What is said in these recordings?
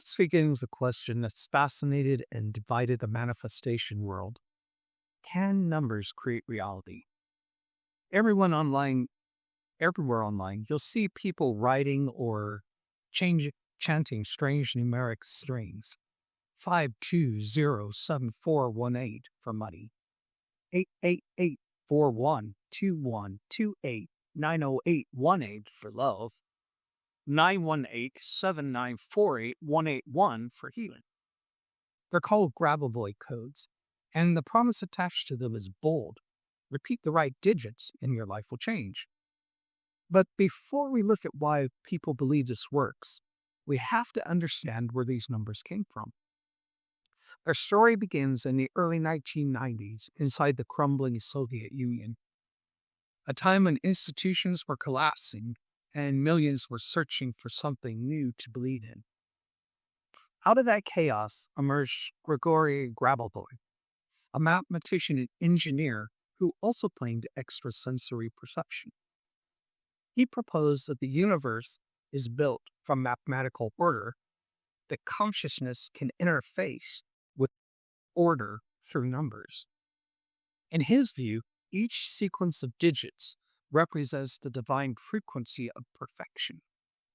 Let's begin with a question that's fascinated and divided the manifestation world. Can numbers create reality? Everyone online, Everywhere online, you'll see people writing or chanting strange numeric strings. 5207418 for money. 888412128908818 for love. 918-7948181 for healing. They're called Grabovoi codes, and the promise attached to them is bold. Repeat the right digits and your life will change. But before we look at why people believe this works, we have to understand where these numbers came from. Their story begins in the early 1990s inside the crumbling Soviet Union, a time when institutions were collapsing and millions were searching for something new to believe in. Out of that chaos emerged Grigory Grabovoi, a mathematician and engineer who also claimed extrasensory perception. He proposed that the universe is built from mathematical order, that consciousness can interface with order through numbers. In his view, each sequence of digits represents the divine frequency of perfection,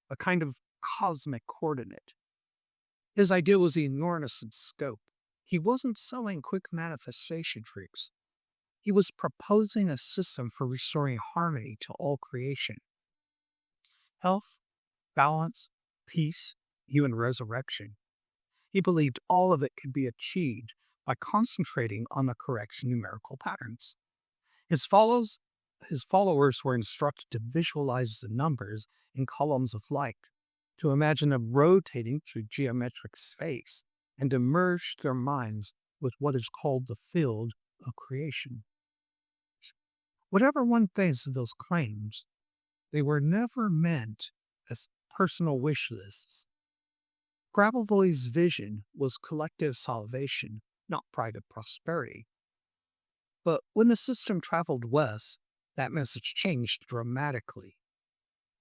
a kind of cosmic coordinate. His idea was enormous in scope. He wasn't selling quick manifestation tricks. He was proposing a system for restoring harmony to all creation. Health, balance, peace, even resurrection. He believed all of it could be achieved by concentrating on the correct numerical patterns. His followers were instructed to visualize the numbers in columns of light, to imagine them rotating through geometric space, and to merge their minds with what is called the field of creation. Whatever one thinks of those claims, they were never meant as personal wish lists. Grabovoi's vision was collective salvation, not private prosperity. But when the system traveled west, that message changed dramatically.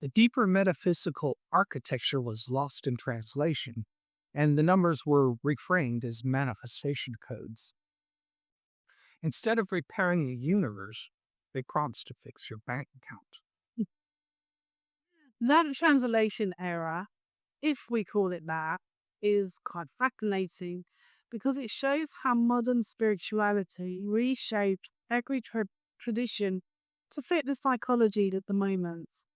The deeper metaphysical architecture was lost in translation, and the numbers were reframed as manifestation codes. Instead of repairing the universe, they promised to fix your bank account. That translation error, if we call it that, is quite fascinating because it shows how modern spirituality reshapes every tradition to fit the psychology at the moment.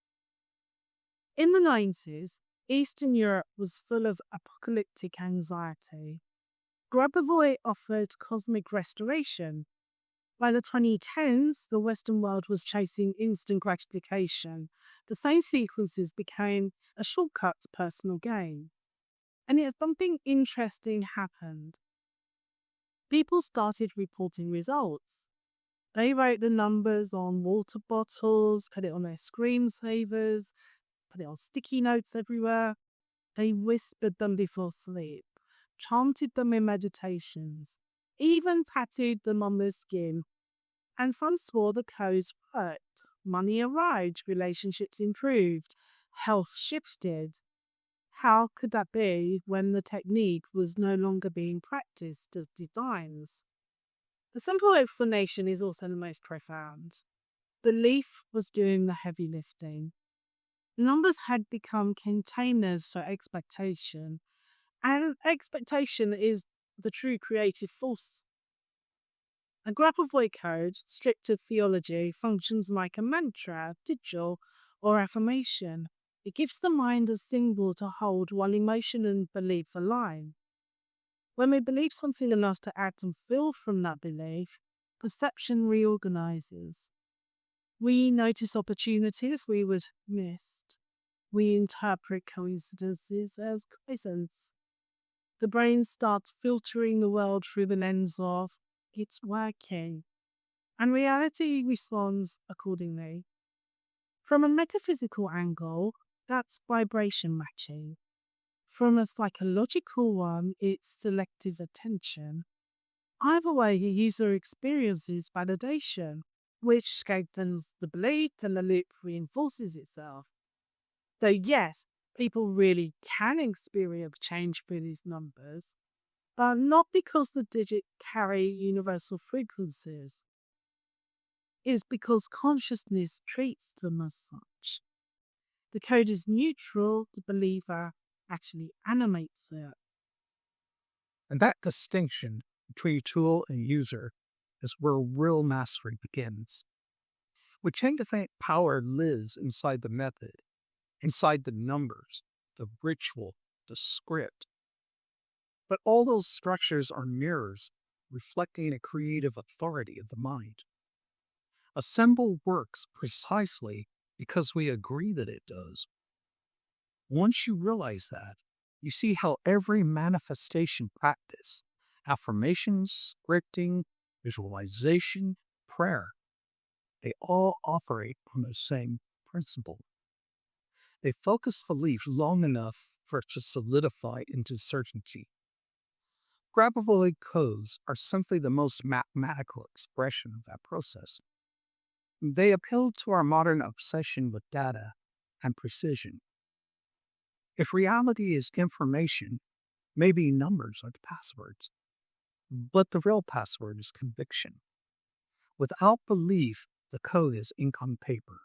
In the 90s, Eastern Europe was full of apocalyptic anxiety. Grabovoi offered cosmic restoration. By the 2010s, the Western world was chasing instant gratification. The same sequences became a shortcut to personal gain. And yet something interesting happened. People started reporting results. They wrote the numbers on water bottles, put it on their screensavers, put it on sticky notes everywhere. They whispered them before sleep, chanted them in meditations, even tattooed them on their skin. And some swore the codes worked. Money arrived, relationships improved, health shifted. How could that be when the technique was no longer being practiced as designs? The simple explanation is also the most profound. Belief was doing the heavy lifting. Numbers had become containers for expectation, and expectation is the true creative force. A Grabovoi code, stripped of theology, functions like a mantra, vigil, or affirmation. It gives the mind a symbol to hold while emotion and belief align. When we believe something enough to act and feel from that belief, perception reorganizes. We notice opportunities we would missed. We interpret coincidences as coincidence. The brain starts filtering the world through the lens of it's working, and reality responds accordingly. From a metaphysical angle, that's vibration matching. From a psychological one, it's selective attention. Either way, the user experiences validation, which strengthens the belief and the loop reinforces itself. So yes, People really can experience change through these numbers, but not because the digits carry universal frequencies. It's because consciousness treats them as such. The code is neutral, the believer actually animates it. And that distinction between tool and user is where real mastery begins. We tend to think power lives inside the method, inside the numbers, the ritual, the script. But all those structures are mirrors reflecting a creative authority of the mind. A symbol works precisely because we agree that it does. Once you realize that, you see how every manifestation practice, affirmations, scripting, visualization, prayer, they all operate on the same principle. They focus belief long enough for it to solidify into certainty. Grabovoi codes are simply the most mathematical expression of that process. They appeal to our modern obsession with data and precision. If reality is information, maybe numbers are the passwords. But the real password is conviction. Without belief, the code is ink on paper.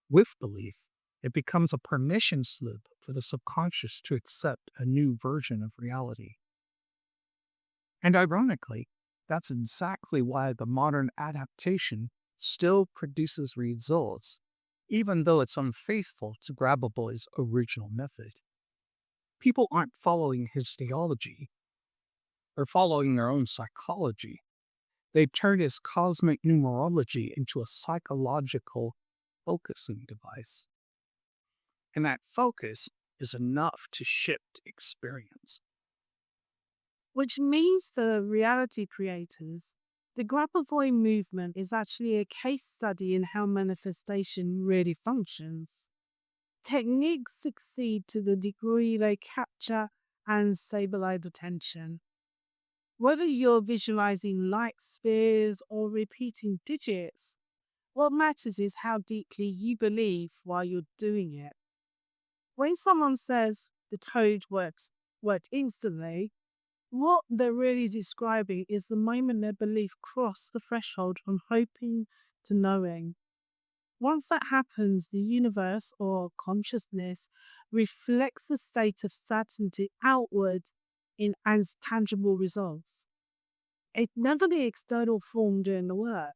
With belief, it becomes a permission slip for the subconscious to accept a new version of reality. And ironically, that's exactly why the modern adaptation still produces results, even though it's unfaithful to Grabovoi's original method. People aren't following his theology, they're following their own psychology. They've turned his cosmic numerology into a psychological focusing device. And that focus is enough to shift experience. Which means for reality creators, the Grabovoi movement is actually a case study in how manifestation really functions. Techniques succeed to the degree they capture and stabilize attention. Whether you're visualizing light spheres or repeating digits, what matters is how deeply you believe while you're doing it. When someone says the code worked instantly, what they're really describing is the moment their belief crossed the threshold from hoping to knowing. Once that happens, the universe or consciousness reflects the state of certainty outward in as tangible results. It's never the external form doing the work.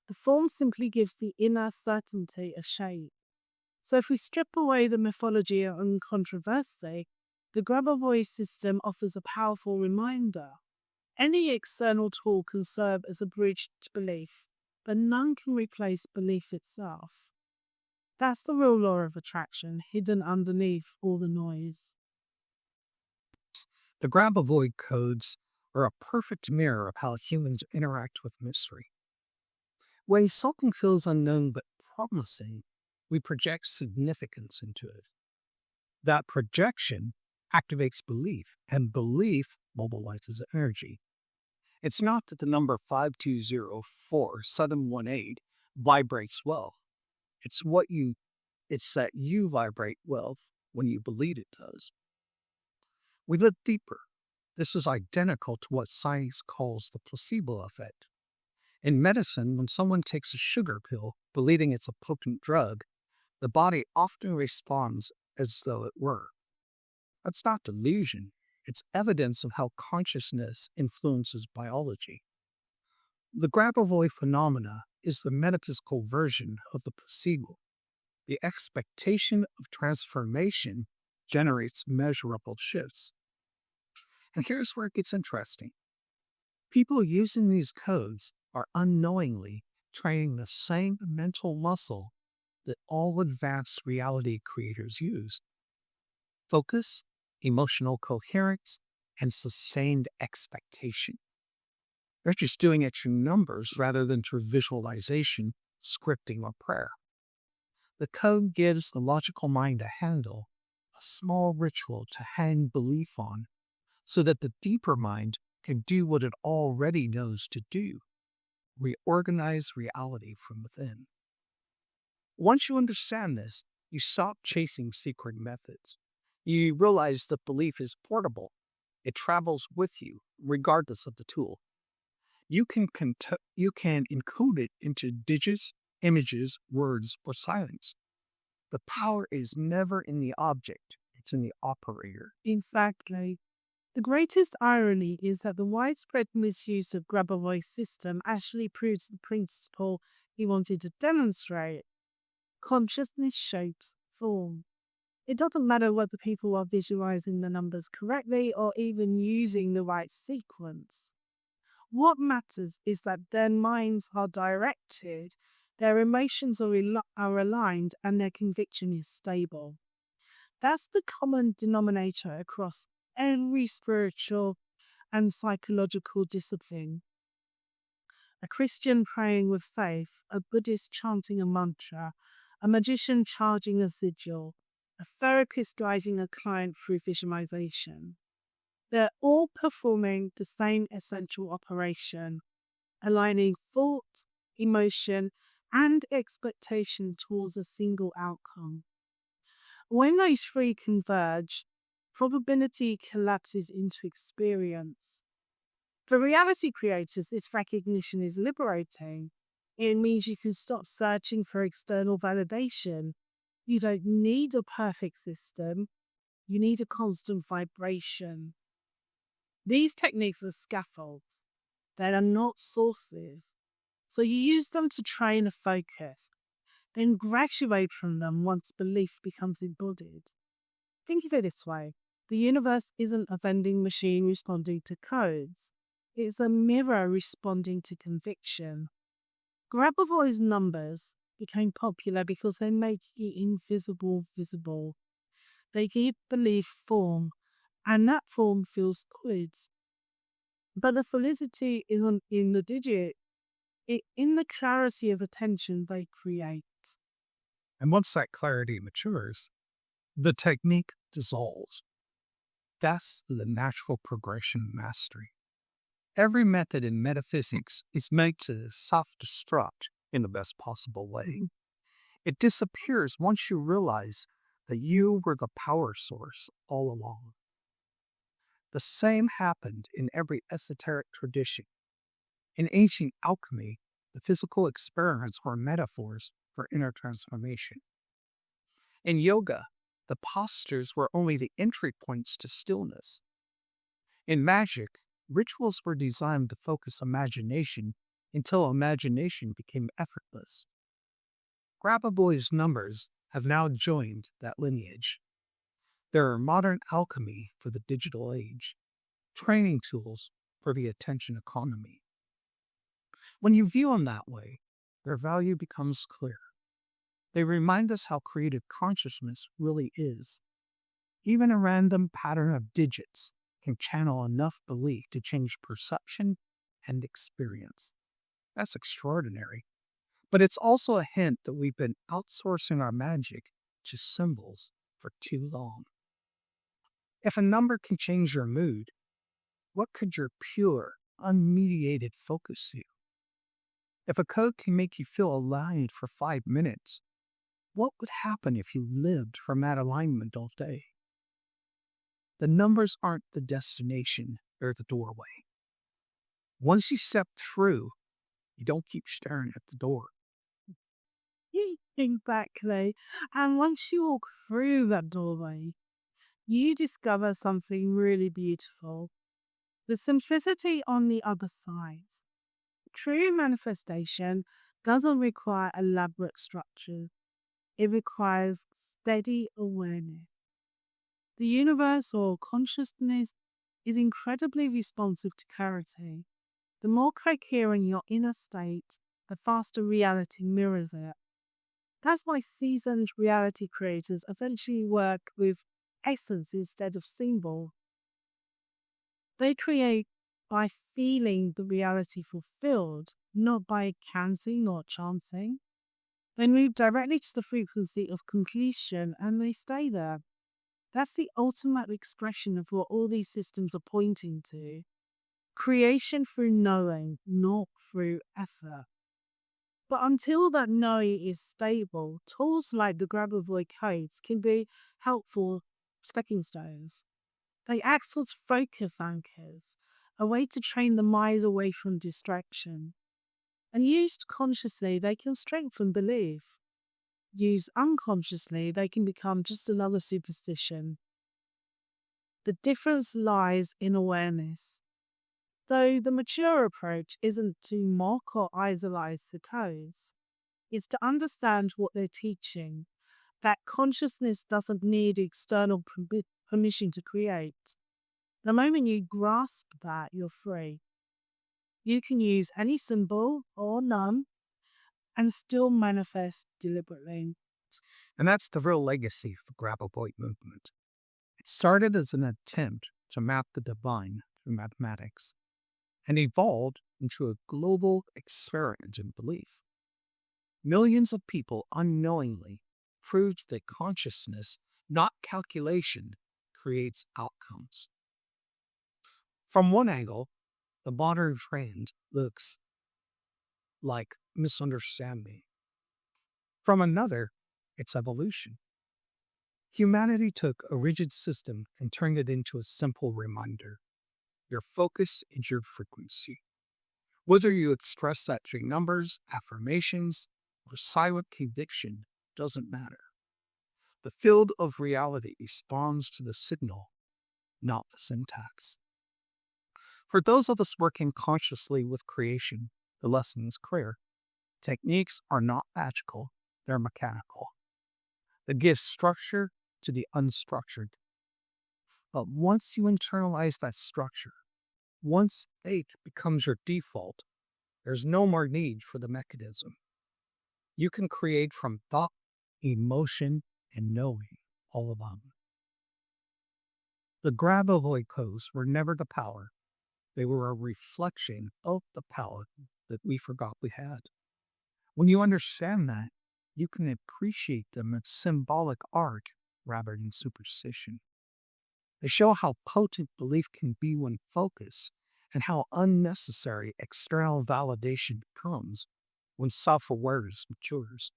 The form simply gives the inner certainty a shape. So if we strip away the mythology and controversy, the Grabovoi system offers a powerful reminder. Any external tool can serve as a bridge to belief, but none can replace belief itself. That's the real law of attraction, hidden underneath all the noise. The Grabovoi codes are a perfect mirror of how humans interact with mystery. When something feels unknown but promising, we project significance into it. That projection activates belief, and belief mobilizes energy. It's not that the number 5204-718 vibrates well. It's that you vibrate well when you believe it does. We look deeper. This is identical to what science calls the placebo effect. In medicine, when someone takes a sugar pill believing it's a potent drug, the body often responds as though it were. That's not delusion, it's evidence of how consciousness influences biology. The Grabovoi phenomena is the metaphysical version of the placebo. The expectation of transformation generates measurable shifts. And here's where it gets interesting. People using these codes are unknowingly training the same mental muscle that all advanced reality creators use: focus, emotional coherence, and sustained expectation. They're just doing it through numbers rather than through visualization, scripting, or prayer. The code gives the logical mind a handle, a small ritual to hang belief on, so that the deeper mind can do what it already knows to do: reorganize reality from within. Once you understand this, You stop chasing secret methods. You realize the belief is portable. It travels with you, regardless of the tool. You can encode it into digits, images, words, or silence. The power is never in the object, it's in the operator. Exactly. The greatest irony is that the widespread misuse of Grabovoi's system actually proves the principle he wanted to demonstrate. Consciousness shapes form. It doesn't matter whether people are visualizing the numbers correctly or even using the right sequence. What matters is that their minds are directed, their emotions are aligned, and their conviction is stable. That's the common denominator across every spiritual and psychological discipline. A Christian praying with faith, a Buddhist chanting a mantra, a magician charging a sigil, a therapist guiding a client through visualization. They're all performing the same essential operation, aligning thought, emotion, and expectation towards a single outcome. When those three converge, probability collapses into experience. For reality creators, this recognition is liberating. It means you can stop searching for external validation. You don't need a perfect system, you need a constant vibration. These techniques are scaffolds, they are not sources. So you use them to train a focus, then graduate from them once belief becomes embodied. Think of it this way: the universe isn't a vending machine responding to codes, it's a mirror responding to conviction. Grabovoi's numbers became popular because they make the invisible visible. They give belief form, and that form feels good. But the felicity isn't in the digit, it's in the clarity of attention they create. And once that clarity matures, the technique dissolves. That's the natural progression of mastery. Every method in metaphysics is meant to self destruct in the best possible way. It disappears once you realize that you were the power source all along. The same happened in every esoteric tradition. In ancient alchemy, the physical experiments were metaphors for inner transformation. In yoga, the postures were only the entry points to stillness. In magic, rituals were designed to focus imagination until imagination became effortless. Grabovoi's numbers have now joined that lineage. They're modern alchemy for the digital age, training tools for the attention economy. When you view them that way, their value becomes clear. They remind us how creative consciousness really is. Even a random pattern of digits can channel enough belief to change perception and experience. That's extraordinary. But it's also a hint that we've been outsourcing our magic to symbols for too long. If a number can change your mood, what could your pure, unmediated focus do? If a code can make you feel aligned for 5 minutes, what would happen if you lived from that alignment all day? The numbers aren't the destination, they're the doorway. Once you step through, you don't keep staring at the door. Exactly. And once you walk through that doorway, you discover something really beautiful: the simplicity on the other side. True manifestation doesn't require elaborate structure, it requires steady awareness. The universe or consciousness is incredibly responsive to clarity. The more coherent your inner state, the faster reality mirrors it. That's why seasoned reality creators eventually work with essence instead of symbol. They create by feeling the reality fulfilled, not by counting or chanting. They move directly to the frequency of completion and they stay there. That's the ultimate expression of what all these systems are pointing to: creation through knowing, not through effort. But until that knowing is stable, tools like the Grabovoi codes can be helpful stepping stones. They act as focus anchors, a way to train the mind away from distraction. And used consciously, they can strengthen belief. Used unconsciously, they can become just another superstition. The difference lies in awareness. Though the mature approach isn't to mock or isolate the codes, it's to understand what they're teaching, that consciousness doesn't need external permission to create. The moment you grasp that, you're free. You can use any symbol or none and still manifest deliberately. And that's the real legacy of the Grabovoi movement. It started as an attempt to map the divine through mathematics and evolved into a global experiment in belief. Millions of people unknowingly proved that consciousness, not calculation, creates outcomes. From one angle, the modern trend looks like misunderstand me. From another, it's evolution. Humanity took a rigid system and turned it into a simple reminder. Your focus is your frequency. Whether you express that through numbers, affirmations, or silent conviction doesn't matter. The field of reality responds to the signal, not the syntax. For those of us working consciously with creation, the lesson is clear. Techniques are not magical, they're mechanical. They give structure to the unstructured. But once you internalize that structure, once 8 becomes your default, there's no more need for the mechanism. You can create from thought, emotion, and knowing all along. The Grabovoi codes were never the power. They were a reflection of the power that we forgot we had. When you understand that, you can appreciate them as symbolic art rather than superstition. They show how potent belief can be when focused and how unnecessary external validation becomes when self-awareness matures.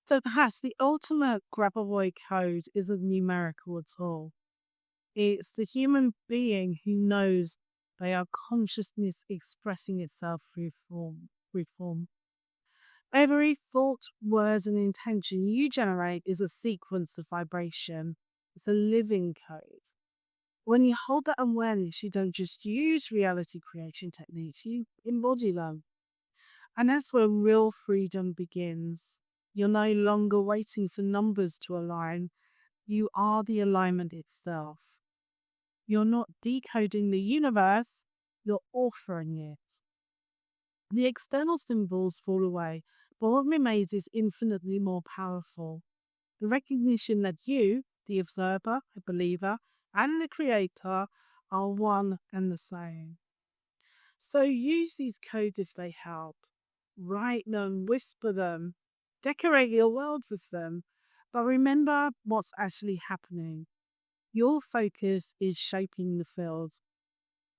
So perhaps the ultimate Grabovoi code isn't numerical at all. It's the human being who knows they are consciousness expressing itself through form. Every thought, word, and intention you generate is a sequence of vibration. It's a living code. When you hold that awareness, you don't just use reality creation techniques, you embody them. And that's where real freedom begins. You're no longer waiting for numbers to align. You are the alignment itself. You're not decoding the universe, you're authoring it. The external symbols fall away, but what remains is infinitely more powerful. The recognition that you, the observer, the believer, and the creator are one and the same. So use these codes if they help. Write them, whisper them, decorate your world with them, but remember what's actually happening. Your focus is shaping the field.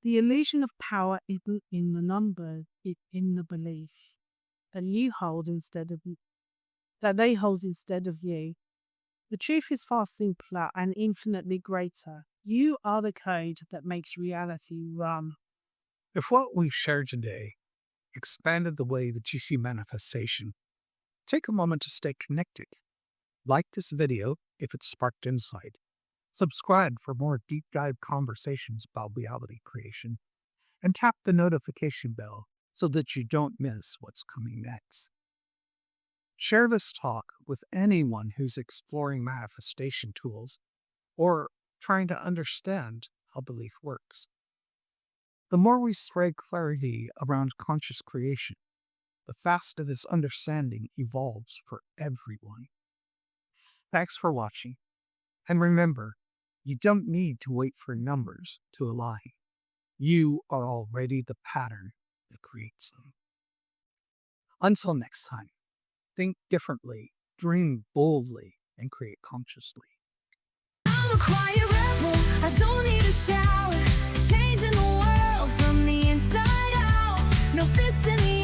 The illusion of power isn't in the numbers, it's in the belief that you hold instead of that they hold instead of you. The truth is far simpler and infinitely greater. You are the code that makes reality run. If what we shared today expanded the way that you see manifestation, take a moment to stay connected. Like this video if it sparked insight. Subscribe for more deep dive conversations about reality creation. And tap the notification bell so that you don't miss what's coming next. Share this talk with anyone who's exploring manifestation tools or trying to understand how belief works. The more we spread clarity around conscious creation, the faster this understanding evolves for everyone. Thanks for watching. And remember, you don't need to wait for numbers to align. You are already the pattern that creates them. Until next time, think differently, dream boldly, and create consciously. I'm a quiet rebel, I don't need a shower. Changing the world from the inside out. No fists in the